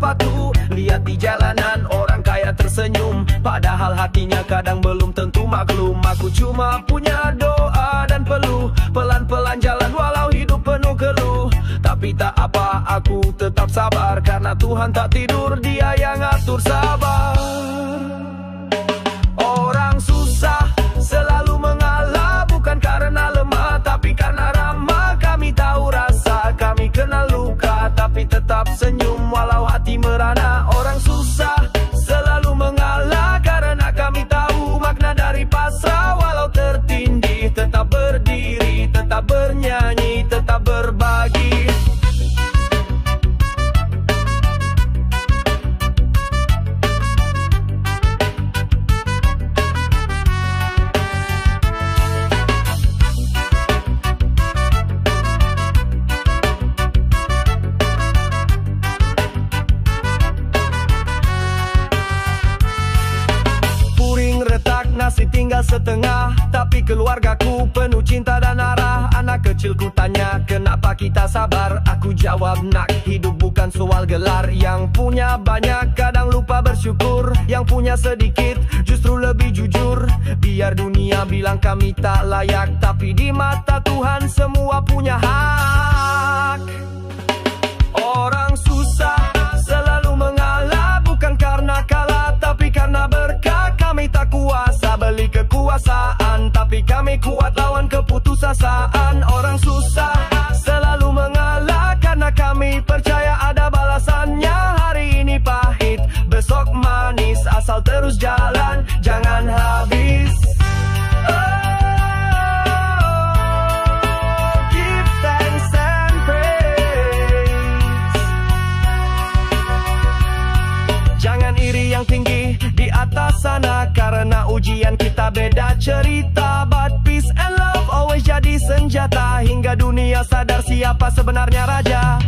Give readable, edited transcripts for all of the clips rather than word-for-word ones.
sepatu. Lihat di jalanan orang kaya tersenyum, padahal hatinya kadang belum tentu maklum. Aku cuma punya doa dan peluh, pelan-pelan jalan walau hidup penuh keluh. Tapi tak apa, aku tetap sabar, karena Tuhan tak tidur, Dia yang atur sabar. Orang susah selalu mengalah, bukan karena lemah, tapi karena ramah. Kami tahu rasa, kami kenal luka, tapi tetap senyum walau hati merana. Orang susah selalu mengalah, karena kami tahu makna dari pasrah. Walau tertindih, tetap berdiri, tetap bernyanyi, tetap berbagi. Nasi tinggal setengah, tapi keluargaku penuh cinta dan arah. Anak kecilku tanya, kenapa kita sabar? Aku jawab, nak, hidup bukan soal gelar. Yang punya banyak kadang lupa bersyukur, yang punya sedikit justru lebih jujur. Biar dunia bilang kami tak layak, tapi di mata Tuhan semua punya hak. Orang susah selalu mengalah, bukan karena kalah, tapi karena berkah. Kami tak kuasa beli kekuasaan, tapi kami kuat lawan keputusasaan. Orang susah selalu mengalah, karena kami percaya ada balasannya. Hari ini pahit, besok manis, asal terus jalan, jangan habis. Give thanks and praise. Jangan iri yang tinggi di atas sana, karena ujian kita beda cerita. But peace and love always jadi senjata, hingga dunia sadar siapa sebenarnya raja.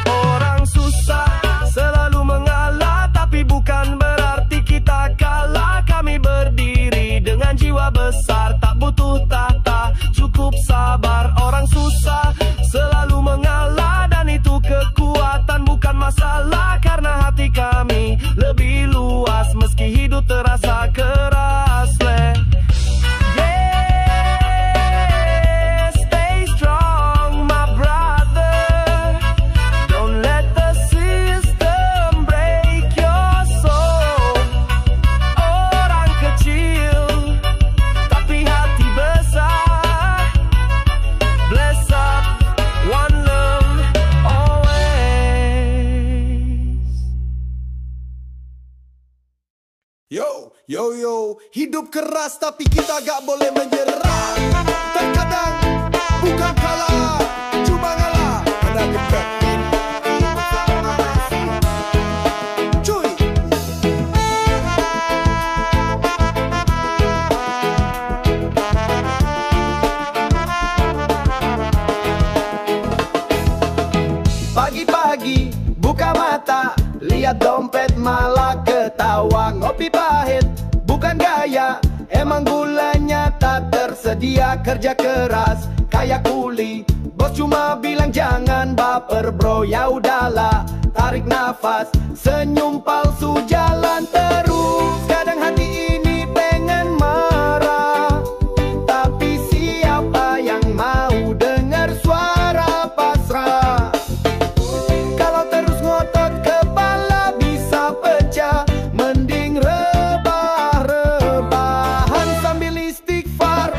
Orang susah selalu mengalah, tapi bukan berarti kita kalah. Kami berdiri dengan jiwa besar, tak butuh tahta, cukup sabar. Orang susah selalu mengalah, dan itu kekuatan bukan masalah, karena hati kami lebih luas meski hidup terasa keras. Stay strong my brother, don't let the system break your soul. Orang kecil tapi hati besar, bless up, one love always. Yo, yo, yo, hidup keras tapi kita gak boleh menyerah. Terkadang bukan kalah, cuma ngalah. Ada dekat cuy. Pagi-pagi buka mata, lihat dompet malah ketawa. Ngopi pahit bukan gaya, emang gulanya tak tersedia. Kerja keras kayak kuli, bos cuma bilang jangan baper bro. Ya udahlah, tarik nafas, senyum palsu jalan terus. Kadang hati ini pengen marah, tapi siapa yang mau dengar suara pasrah? Kalau terus ngotot kepala bisa pecah, mending rebah-rebahan sambil istighfar.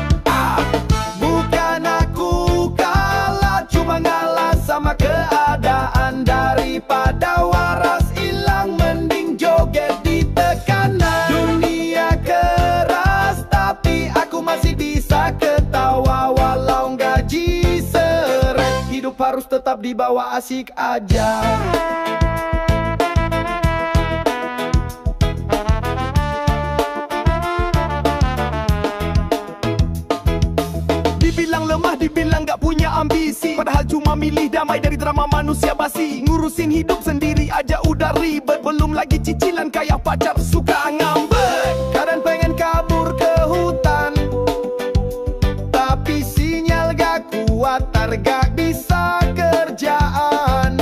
Bukan aku kalah, cuma ngalah sama keadaan. Daripada waras hilang, mending joget di tekanan. Dunia keras tapi aku masih bisa ketawa, walau gaji seret. Hidup harus tetap dibawa asik aja. dibilang lemah, dibilang gak punya ambisi. Padahal cuma milih damai dari drama manusia basi. Ngurusin hidup sendiri aja udah ribet, belum lagi cicilan kayak pacar suka ngambek. Kadang pengen kabur ke hutan, tapi sinyal gak kuat, gak bisa kerjaan.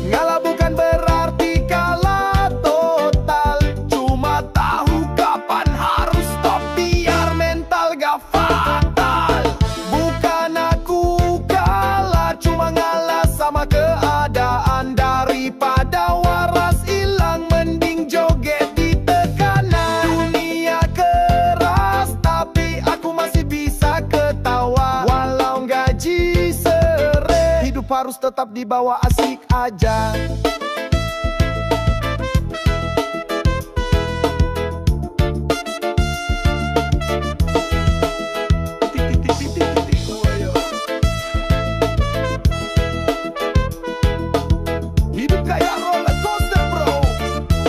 Ngalah bukan berarti kalah total, cuma tahu kapan harus stop biar mental gak fatal. Bukan aku kalah, cuma ngalah sama keadaan. Daripada waras hilang, mending joget di tekanan. Dunia keras, tapi aku masih bisa ketawa. Walau gaji sere, hidup harus tetap dibawa asik aja. Hidup kayak roller coaster bro,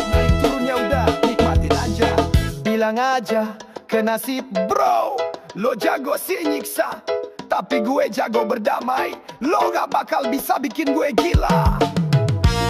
naik turunnya udah nikmatin aja. Bilang aja ke nasib bro, lo jago sih nyiksa, tapi gue jago berdamai. Lo gak bakal bisa bikin gue gila.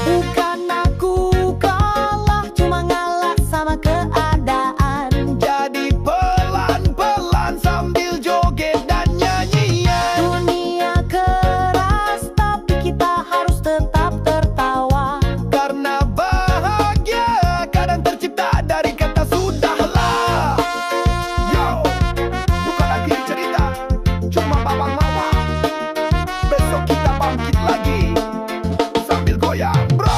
Bukan aku kalah, cuma ngalah sama keadaan. Jadi pelan-pelan sambil joget dan nyanyian. Dunia keras, tapi kita harus tetap tertawa. Karena bahagia kadang tercipta dari kata sudahlah. Yo, bukan akhir cerita, cuma babak mawar. Besok kita bangkit lagi sambil goyang bro.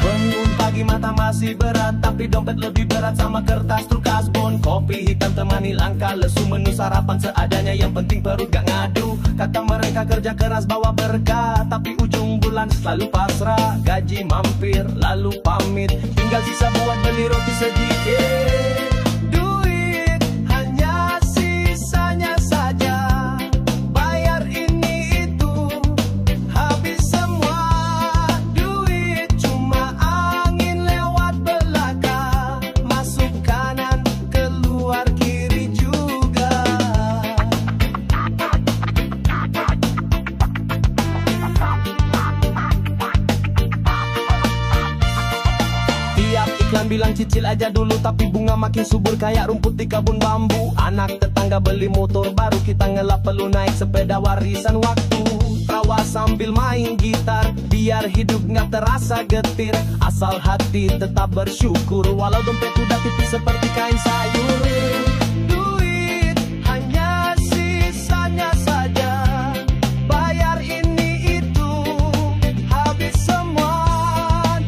Bangun pagi mata masih berat, tapi dompet lebih berat sama kertas truk kasbon. Kopi hitam temani langkah lesu, menu sarapan seadanya, yang penting perut gak ngadu. Kata mereka kerja keras bawa berkah, tapi ujung bulan selalu pasrah. Gaji mampir lalu pamit, tinggal sisa buat beli roti sedikit. Duit hanya sisanya saja, bayar ini itu habis semua. Duit cuma angin lewat belakang, masuk kanan keluar kiri juga. Tiap iklan bilang cicil aja dulu, tapi bunga makin subur kayak rumput di kebun bambu. Anak tetangga beli motor baru, kita ngelap perlu naik sepeda warisan waktu. Tawa sambil main gitar, biar hidup nggak terasa getir. Asal hati tetap bersyukur, walau dompet udah tipis seperti kain sayur. Duit hanya sisanya saja, bayar ini itu habis semua.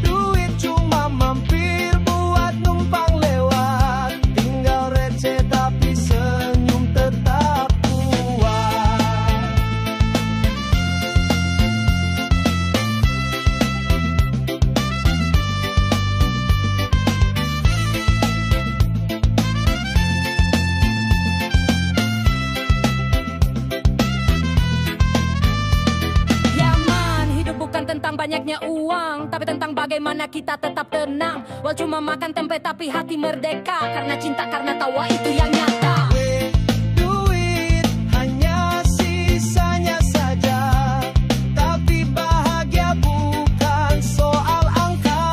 Duit cuma mampir buat numpang lewat, tinggal receh tapi senyum tetap kuat. Yaman, hidup bukan tentang banyaknya uang, tapi tentang bagaimana kita tetap tenang. Walau cuma makan tempe tapi hati merdeka, karena cinta, karena tawa itu yang nyata. Duit hanya sisanya saja, tapi bahagia bukan soal angka.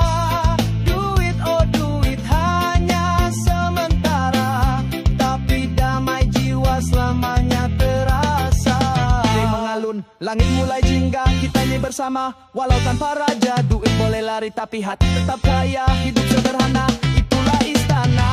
Duit, oh duit hanya sementara, tapi damai jiwa selamanya terasa. Ini mengalun, langit mulai jingga, kita ini bersama. Walau tanpa raja, duit boleh lari, tapi hati tetap kaya. Hidup sederhana, itulah istana.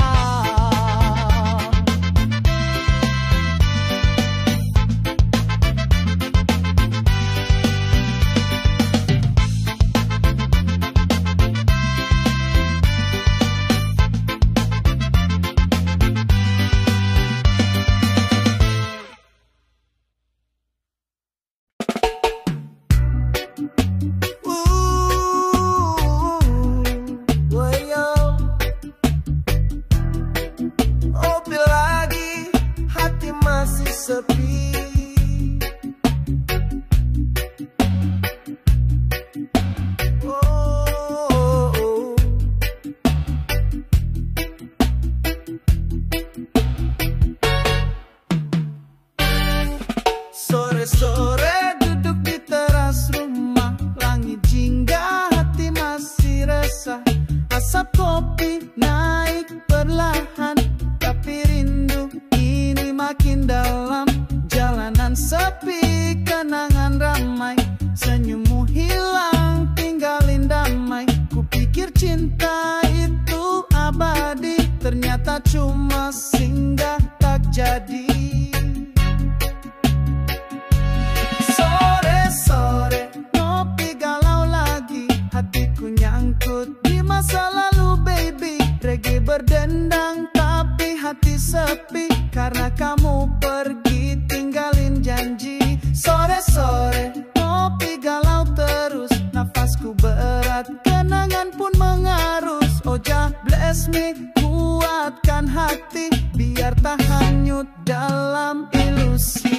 sepi karena kamu pergi tinggalin janji. Sore-sore ngopi galau terus, nafasku berat, kenangan pun mengarus. Oh Jah bless me, kuatkan hati biar tak hanyut dalam ilusi.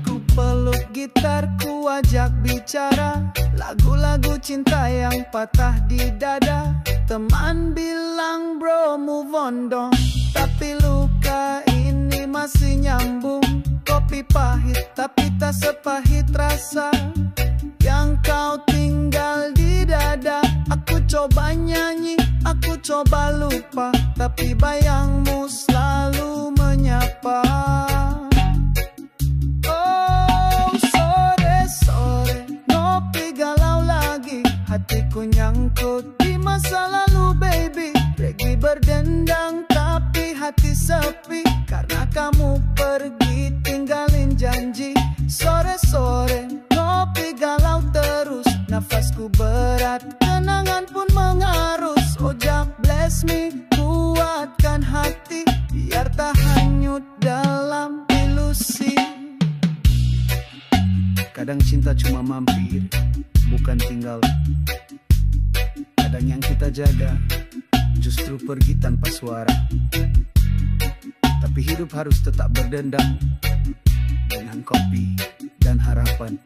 Ku peluk gitar, ku ajak bicara lagu-lagu cinta yang patah di dada. Teman bilang bro move on dong, tapi luka ini masih nyambung. Kopi pahit tapi tak sepahit rasa yang kau tinggal di dada. Aku coba nyanyi, aku coba lupa, tapi bayangmu selalu menyapa. Oh sore-sore ngopi galau lagi, hatiku nyangkut di masa lalu baby. Pergi berdendang tapi hati sepi karena kamu pergi tinggalin janji. Sore-sore ngopi galau terus, nafasku berat, kenangan pun mengarus. Oh Jah bless me, kuatkan hati biar tak hanyut dalam ilusi. Kadang cinta cuma mampir, bukan tinggal. Kadang yang kita jaga justru pergi tanpa suara. Tapi hidup harus tetap berdendam dengan kopi dan harapan.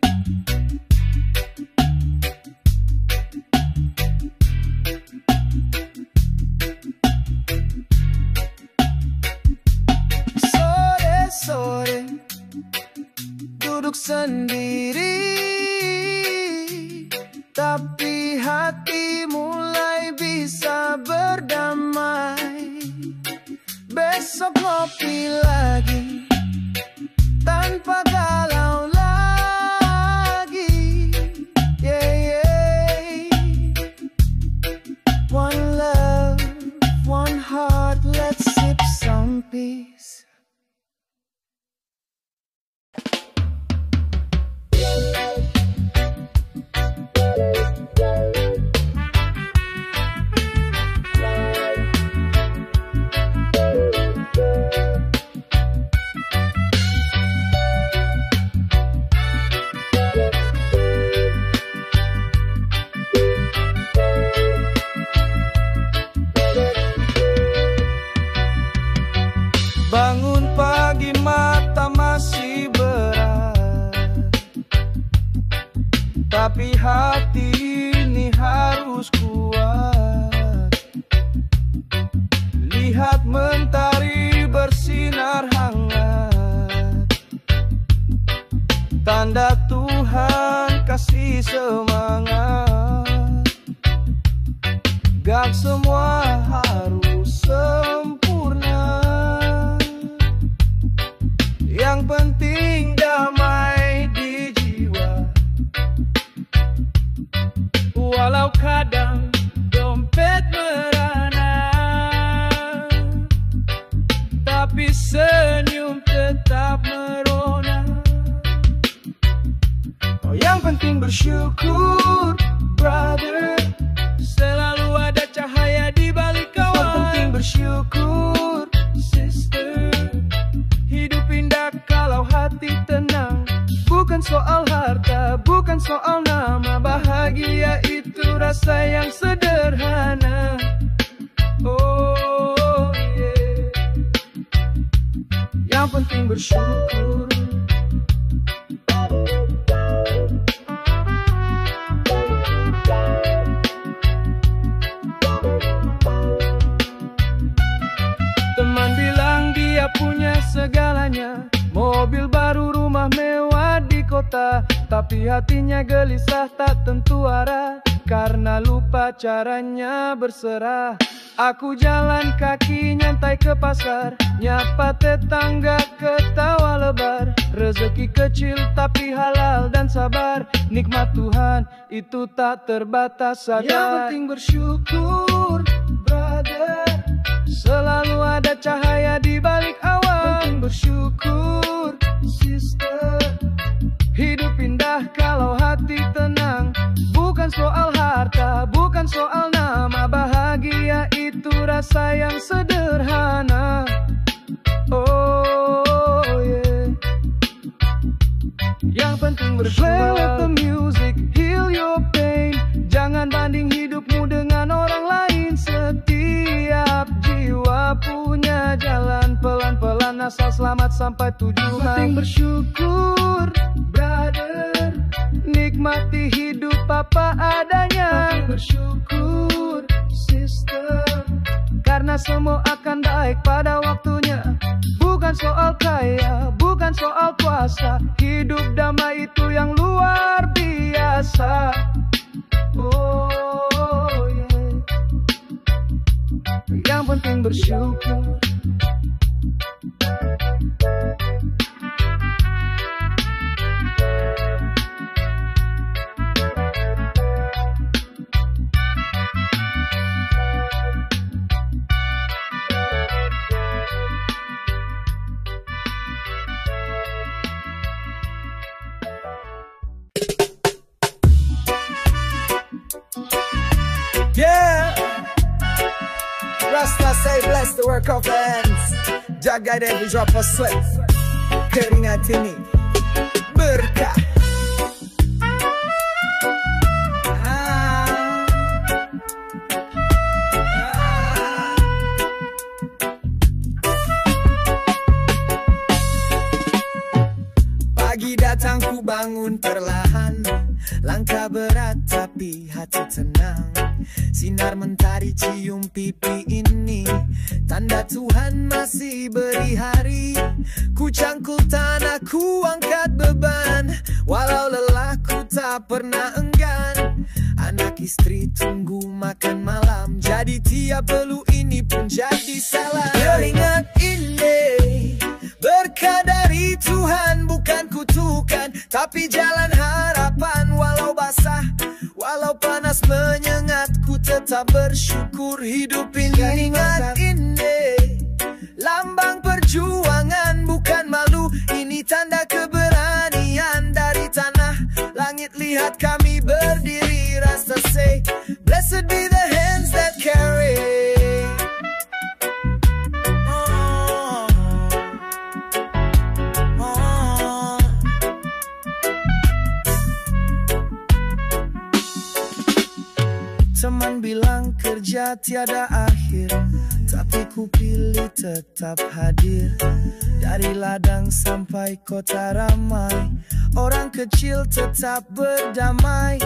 Sore-sore duduk sendiri, tapi hati mulai bisa berdamai. Besok ngopi lagi tanpa galau lagi. Yeah, yeah. One love, one heart, let's sip some peace. Bangun pagi mata masih berat, tapi hati ini harus kuat. Lihat mentari bersinar hangat, tanda Tuhan kasih semangat. Gak semua harus sempurna, yang penting damai di jiwa. Walau kadang dompet merana, tapi senyum tetap merona. Oh yang penting bersyukur brother, selalu ada cahaya di balik awan. Yang penting bersyukur sister, hidup indah kalau hati tenang. Bukan soal harta, bukan soal nama, bahagia itu rasa yang sederhana. Oh yeah, yang penting bersyukur. Teman bilang dia punya segalanya, mobil baru, rumah mewah di kota, tapi hatinya gelisah tak tentu arah karena lupa caranya berserah. Aku jalan kaki nyantai ke pasar, nyapa tetangga ketawa lebar. Rezeki kecil tapi halal dan sabar, nikmat Tuhan itu tak terbatas sadar. Yang penting bersyukur brother, selalu ada cahaya di balik awan. Penting bersyukur sister, hidup indah kalau hati tenang. Bukan soal harta, bukan soal nama, bahagia itu rasa yang sederhana. Play with the music, heal your pain. Jangan banding hidupmu dengan orang lain. Setiap jiwa punya jalan, pelan-pelan asal selamat sampai tujuan. Penting bersyukur, brother. Nikmati hidup apa adanya. Penting bersyukur, sister. Karena semua akan baik pada waktunya. Bukan soal kaya, bukan soal kuasa. Hidup damai itu yang luar biasa. Oh yeah. Yang penting bersyukur. Yeah, Rasta say bless the work of hands. Jaga every drop of sweat. Keringat ini berkah. Pagi datang ku bangun perlahan. Langkah berat tapi hati tenang. Sinar mentari cium pipi ini, tanda Tuhan masih beri hari. Ku cangkul tanah, ku angkat beban. Walau lelah ku tak pernah enggan. Anak istri tunggu makan malam. Jadi tiap perlu ini pun jadi salah. Keringat ini berkah dari Tuhan, bukan kutukan, tapi jalan harapan. Walau basah, walau panas menyengat, ku tetap bersyukur hidup ini. Keringat ini lambang perjuangan, bukan malu. Ini tanda keberanian dari tanah langit. Lihat kami berdiri, Rasta say, blessed be the hands that carry. Teman bilang kerja tiada akhir, tapi ku pilih tetap hadir. Dari ladang sampai kota ramai, orang kecil tetap berdamai.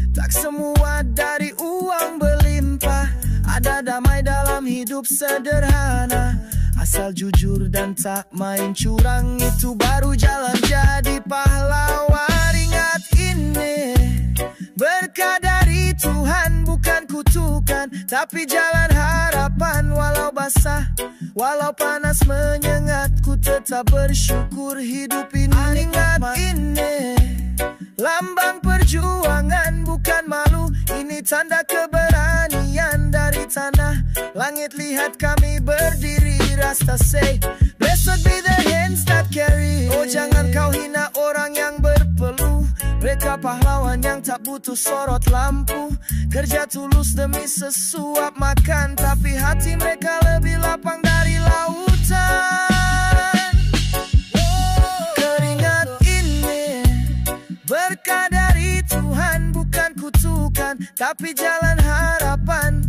Tak semua dari uang berlimpah, ada damai dalam hidup sederhana. Asal jujur dan tak main curang, itu baru jalan jadi pahlawan. Ingat ini berkah dari Tuhan, bukan kutukan, tapi jalan harapan. Walau basah, walau panas menyengat, ku tetap bersyukur hidup ini. Ingat ini lambang perjuangan, bukan malu. Ini tanda keberanian dari tanah langit. Lihat kami berdiri, Rasta say, blessed be the hands that carry. Oh jangan kau hina orang yang berpeluh. Mereka pahlawan yang tak butuh sorot lampu. Kerja tulus demi sesuap makan, tapi hati mereka lebih lapang dari lautan. Keringat ini berkah dari Tuhan, bukan kutukan, tapi jalan harapan.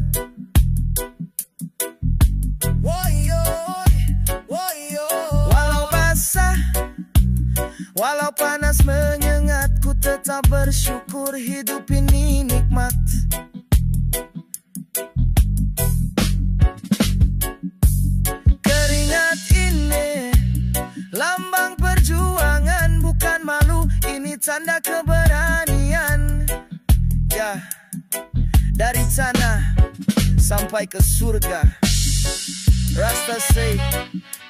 Walau basah, walau panas menyengat, ku tetap bersyukur hidup ini nikmat. Keringat ini lambang perjuangan, bukan malu. Ini tanda keberanian. Ya, dari tanah sampai ke surga, Rasta say,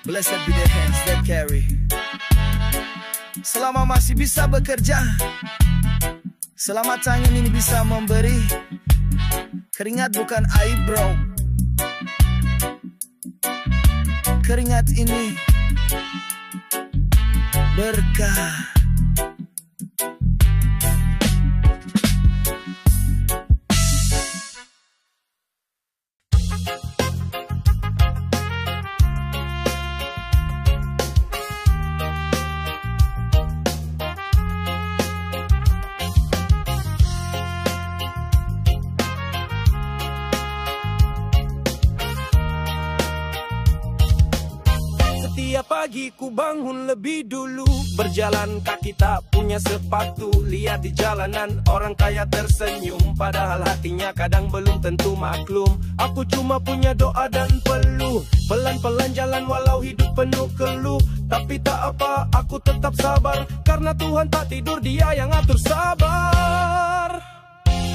blessed be the hands that carry. Selama masih bisa bekerja, selama tangan ini bisa memberi, keringat bukan aib bro. Keringat ini berkah. pagi ku bangun lebih dulu. Berjalan kaki tak punya sepatu, lihat di jalanan orang kaya tersenyum, padahal hatinya kadang belum tentu maklum. Aku cuma punya doa dan peluh, pelan-pelan jalan walau hidup penuh keluh. Tapi tak apa, aku tetap sabar, karena Tuhan tak tidur, Dia yang atur sabar.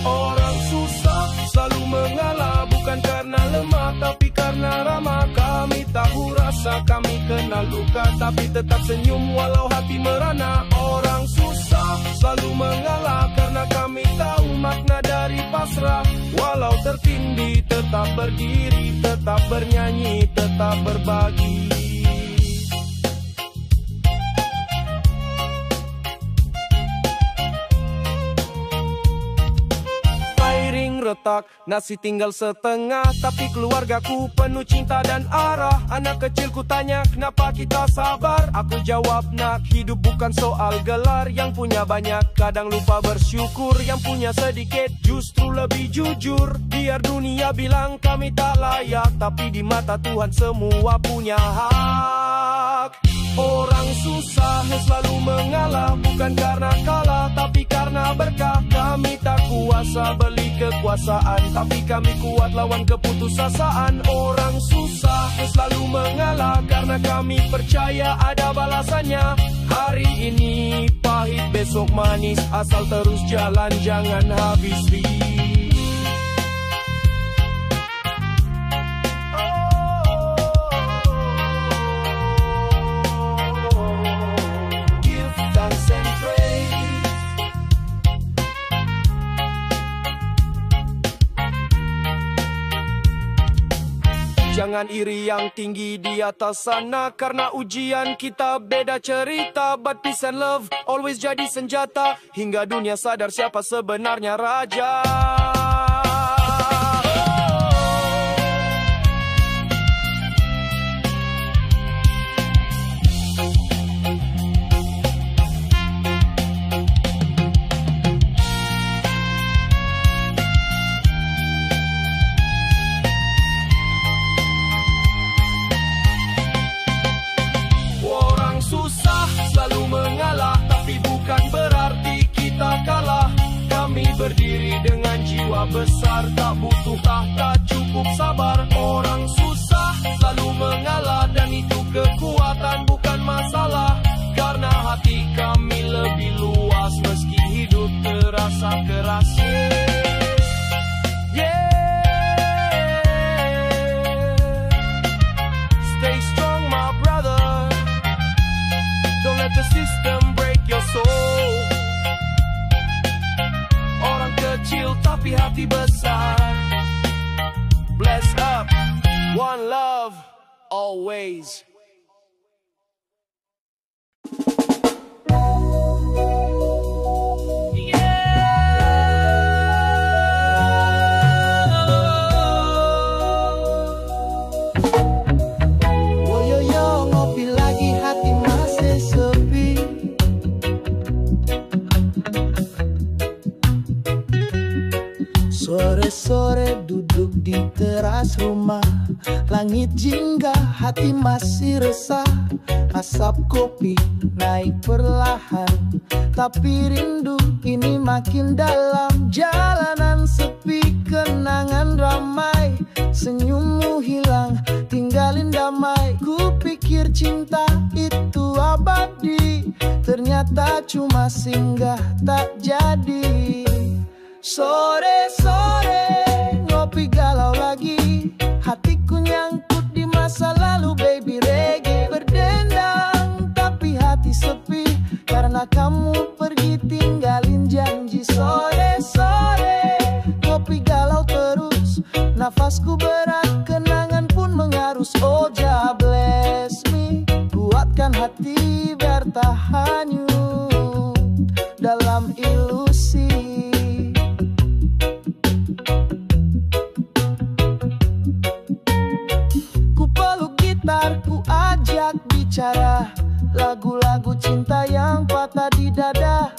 Orang susah selalu mengalah, bukan karena lemah tapi karena ramah. Kami tahu rasa, kami kenal luka, tapi tetap senyum walau hati merana. Orang susah selalu mengalah, karena kami tahu makna dari pasrah. Walau tertindih tetap berdiri, tetap bernyanyi, tetap berbagi. Retak, nasi tinggal setengah, tapi keluargaku penuh cinta dan arah. Anak kecilku tanya kenapa kita sabar, aku jawab nak, hidup bukan soal gelar. Yang punya banyak kadang lupa bersyukur, yang punya sedikit justru lebih jujur. Biar dunia bilang kami tak layak, tapi di mata Tuhan semua punya hak. Orang susah selalu mengalah, bukan karena kalah tapi karena berkah. Kami tak kuasa beli kekuasaan, tapi kami kuat lawan keputusasaan. Orang susah selalu mengalah, karena kami percaya ada balasannya. Hari ini pahit besok manis, asal terus jalan jangan habis ri. Jangan iri yang tinggi di atas sana, karena ujian kita beda cerita. But peace and love always jadi senjata, hingga dunia sadar siapa sebenarnya raja. Selalu mengalah, tapi bukan berarti kita kalah. Kami berdiri dengan jiwa besar, tak butuh tahta, cukup sabar. Orang susah selalu mengalah, dan itu kekuatan bukan masalah. Karena hati kami lebih luas, meski hidup terasa keras. Stay strong my brother, don't let the system break your soul. Orang kecil tapi hati besar. Bless up, one love, always. Sore-sore duduk di teras rumah, langit jingga, hati masih resah. Asap kopi naik perlahan, tapi rindu ini makin dalam. Jalanan sepi, kenangan ramai, senyummu hilang, tinggalin damai. Ku pikir cinta itu abadi, ternyata cuma singgah tak jadi. Sore-sore ngopi galau lagi, hatiku nyangkut di masa lalu baby. Reggae berdendang tapi hati sepi, karena kamu pergi tinggalin janji. Sore-sore ngopi galau terus, nafasku berat, kenangan pun mengarus. Oh Jah bless me, kuatkan hati biar tak hanyut dalam ilusi. Ku ajak bicara lagu-lagu cinta yang patah di dada.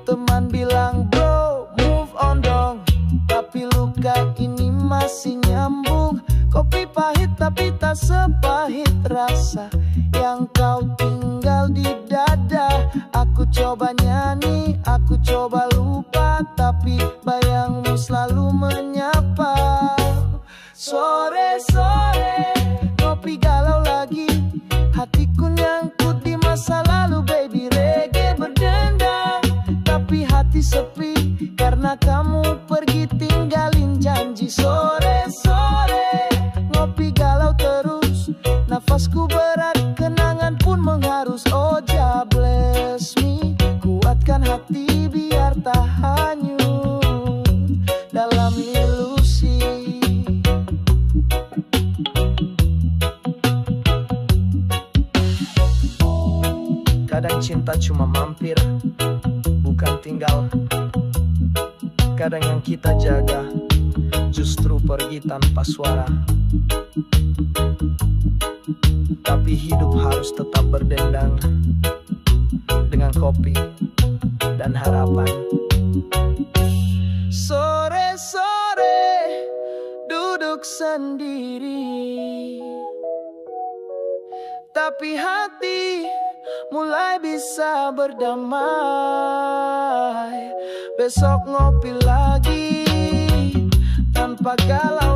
Teman bilang bro move on dong, tapi luka ini masih nyambung. Kopi pahit tapi tak sepahit rasa yang kau kamu pergi tinggalin janji. Sore-sore ngopi galau terus, nafasku berat, kenangan pun mengharus. Oh Jah bless me, kuatkan hati biar tak hanyut dalam ilusi. Kadang cinta cuma mampir, bukan tinggal. Kadang yang kita jaga justru pergi tanpa suara. Tapi hidup harus tetap berdendang dengan kopi dan harapan. Sore-sore duduk sendiri, tapi hati mulai bisa berdamai. Besok ngopi lagi tanpa galau.